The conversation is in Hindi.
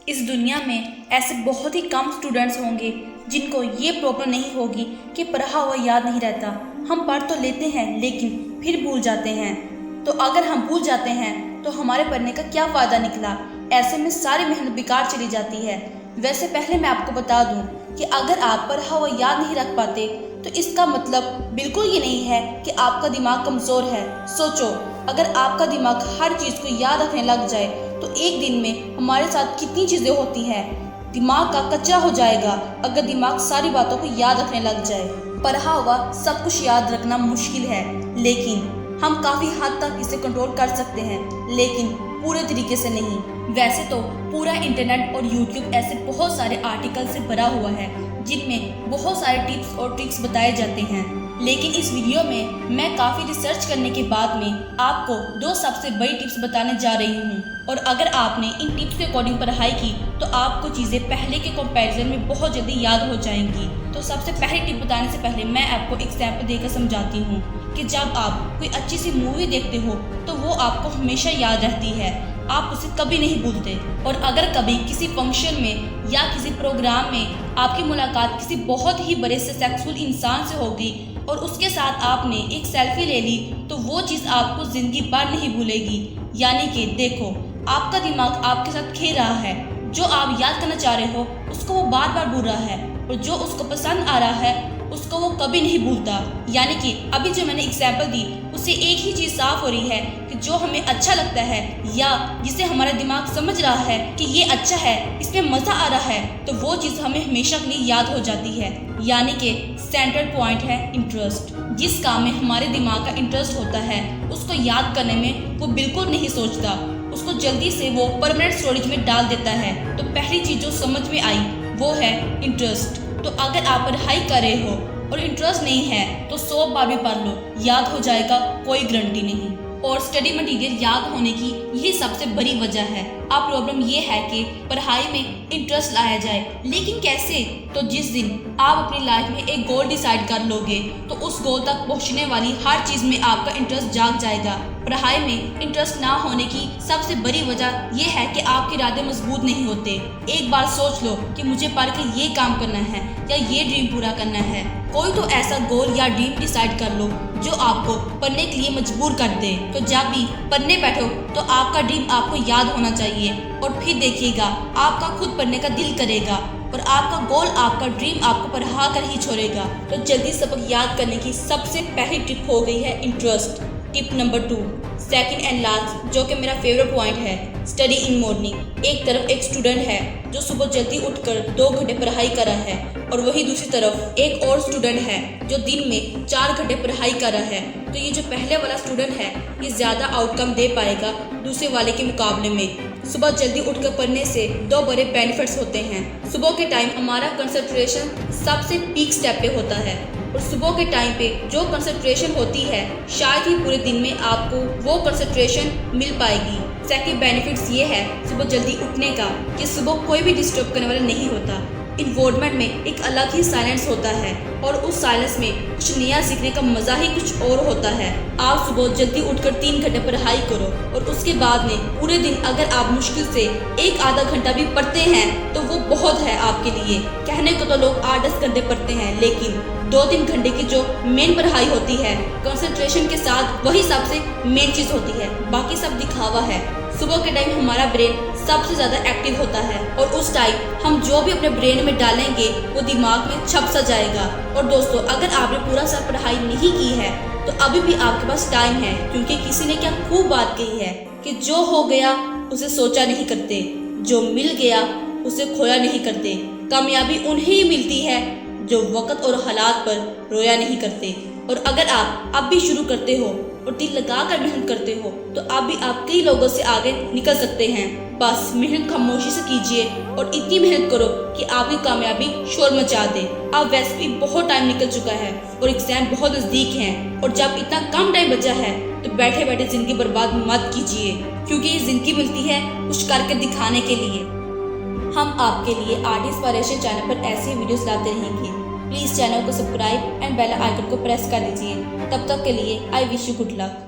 इस दुनिया में ऐसे बहुत ही कम स्टूडेंट्स होंगे जिनको ये प्रॉब्लम नहीं होगी कि पढ़ा हुआ याद नहीं रहता। हम पढ़ तो लेते हैं लेकिन फिर भूल जाते हैं। तो अगर हम भूल जाते हैं तो हमारे पढ़ने का क्या फ़ायदा निकला। ऐसे में सारी मेहनत बेकार चली जाती है। वैसे पहले मैं आपको बता दूं कि अगर आप पढ़ा हुआ याद नहीं रख पाते तो इसका मतलब बिल्कुल ये नहीं है कि आपका दिमाग कमज़ोर है। सोचो, अगर आपका दिमाग हर चीज़ को याद रखने लग जाए तो एक दिन में हमारे साथ कितनी चीज़ें होती हैं। दिमाग का कचरा हो जाएगा अगर दिमाग सारी बातों को याद रखने लग जाए। पढ़ा हुआ सब कुछ याद रखना मुश्किल है, लेकिन हम काफ़ी हद तक इसे कंट्रोल कर सकते हैं, लेकिन पूरे तरीके से नहीं। वैसे तो पूरा इंटरनेट और यूट्यूब ऐसे बहुत सारे आर्टिकल से भरा हुआ है जिनमें बहुत सारे टिप्स और ट्रिक्स बताए जाते हैं, लेकिन इस वीडियो में मैं काफ़ी रिसर्च करने के बाद में आपको 2 सबसे बड़ी टिप्स बताने जा रही हूँ। और अगर आपने इन टिप्स के अकॉर्डिंग पढ़ाई की तो आपको चीज़ें पहले के कंपैरिजन में बहुत जल्दी याद हो जाएंगी। तो सबसे पहली टिप बताने से पहले मैं आपको एग्जाम्पल देकर समझाती हूँ कि जब आप कोई अच्छी सी मूवी देखते हो तो वो आपको हमेशा याद रहती है, आप उसे कभी नहीं भूलते। और अगर कभी किसी फंक्शन में या किसी प्रोग्राम में आपकी मुलाकात किसी बहुत ही बड़े सक्सेसफुल इंसान से होगी और उसके साथ आपने एक सेल्फी ले ली तो वो चीज़ आपको ज़िंदगी भर नहीं भूलेगी। यानी कि देखो, आपका दिमाग आपके साथ खेल रहा है। जो आप याद करना चाह रहे हो उसको वो बार बार भूल रहा है और जो उसको पसंद आ रहा है उसको वो कभी नहीं भूलता। यानी कि अभी जो मैंने एग्जाम्पल दी उससे एक ही चीज़ साफ हो रही है कि जो हमें अच्छा लगता है या जिसे हमारा दिमाग समझ रहा है कि ये अच्छा है, इसमें मज़ा आ रहा है, तो वो चीज़ हमें हमेशा के लिए याद हो जाती है। यानी कि सेंट्रल पॉइंट है इंटरेस्ट। जिस काम में हमारे दिमाग का इंटरेस्ट होता है उसको याद करने में वो बिल्कुल नहीं सोचता, उसको जल्दी से वो परमानेंट स्टोरेज में डाल देता है। तो पहली चीज़ जो समझ में आई वो है इंटरेस्ट। तो अगर आप पढ़ाई कर रहे हो और इंटरेस्ट नहीं है तो 100 बार भी पढ़ लो, याद हो जाएगा, कोई गारंटी नहीं। और स्टडी मटेरियल याद होने की यही सबसे बड़ी वजह है। अब प्रॉब्लम ये है कि पढ़ाई में इंटरेस्ट लाया जाए, लेकिन कैसे? तो जिस दिन आप अपनी लाइफ में एक गोल डिसाइड कर लोगे तो उस गोल तक पहुंचने वाली हर चीज़ में आपका इंटरेस्ट जाग जाएगा। पढ़ाई में इंटरेस्ट ना होने की सबसे बड़ी वजह यह है कि आपके इरादे मजबूत नहीं होते। एक बार सोच लो कि मुझे पढ़ के ये काम करना है या ये ड्रीम पूरा करना है। कोई तो ऐसा गोल या ड्रीम डिसाइड कर लो जो आपको पढ़ने के लिए मजबूर कर दे। तो जब भी पढ़ने बैठो तो आपका ड्रीम आपको याद होना चाहिए और फिर देखिएगा आपका खुद पढ़ने का दिल करेगा और आपका गोल, आपका ड्रीम आपको पढ़ा कर ही छोड़ेगा। तो जल्दी सबक याद करने की सबसे पहली टिप हो गई है interest. Tip number 2, second and last, जो कि मेरा फेवरेट पॉइंट है, स्टडी इन मॉर्निंग। एक तरफ एक स्टूडेंट है जो सुबह जल्दी उठकर 2 घंटे पढ़ाई कर रहा है और वही दूसरी तरफ एक और स्टूडेंट है जो दिन में 4 घंटे पढ़ाई कर रहा है। तो ये जो पहले वाला स्टूडेंट है ये ज़्यादा आउटकम दे पाएगा दूसरे वाले के मुकाबले में। सुबह जल्दी उठकर पढ़ने से 2 बड़े बेनिफिट्स होते हैं। सुबह के टाइम हमारा कंसंट्रेशन सबसे पीक स्टेप पे होता है और सुबह के टाइम पे जो कंसंट्रेशन होती है शायद ही पूरे दिन में आपको वो कंसंट्रेशन मिल पाएगी। सेकंड बेनिफिट्स ये है सुबह जल्दी उठने का कि सुबह कोई भी डिस्टर्ब करने वाला नहीं होता। इन्वायरमेंट में एक अलग ही साइलेंस होता है और उस साइलेंस में कुछ नया सीखने का मज़ा ही कुछ और होता है। आप सुबह जल्दी उठकर 3 घंटे पढ़ाई करो और उसके बाद में पूरे दिन अगर आप मुश्किल से 1-आधा घंटा भी पढ़ते हैं तो वो बहुत है आपके लिए। कहने को तो लोग 8-10 घंटे पढ़ते हैं, लेकिन 2-3 घंटे की जो मेन पढ़ाई होती है कंसंट्रेशन के साथ, वही सबसे मेन चीज़ होती है। बाकी सब दिखावा है। सुबह के टाइम हमारा ब्रेन सबसे ज़्यादा एक्टिव होता है और उस टाइम हम जो भी अपने ब्रेन में डालेंगे वो दिमाग में छप सा जाएगा। और दोस्तों, अगर आपने पूरा साल पढ़ाई नहीं की है तो अभी भी आपके पास टाइम है, क्योंकि किसी ने क्या खूब बात कही है कि जो हो गया उसे सोचा नहीं करते, जो मिल गया उसे खोया नहीं करते। कामयाबी उन्हें ही मिलती है जो वक्त और हालात पर रोया नहीं करते। और अगर आप अब भी शुरू करते हो और दिल लगा कर मेहनत करते हो तो आप भी आप कई लोगों से आगे निकल सकते हैं। बस मेहनत खामोशी से कीजिए और इतनी मेहनत करो कि आपकी कामयाबी शोर मचा दे। अब वैसे भी बहुत टाइम निकल चुका है और एग्जाम बहुत नज़दीक हैं और जब इतना कम टाइम बचा है तो बैठे बैठे ज़िंदगी बर्बाद मत कीजिए, क्योंकि ये ज़िंदगी मिलती है कुछ करके दिखाने के लिए। हम आपके लिए आर्ट इंस्पिरेशन चैनल पर ऐसी वीडियोस लाते रहेंगे। प्लीज़ चैनल को सब्सक्राइब एंड बेल आइकन को प्रेस कर दीजिए। तब तक के लिए I wish you good luck.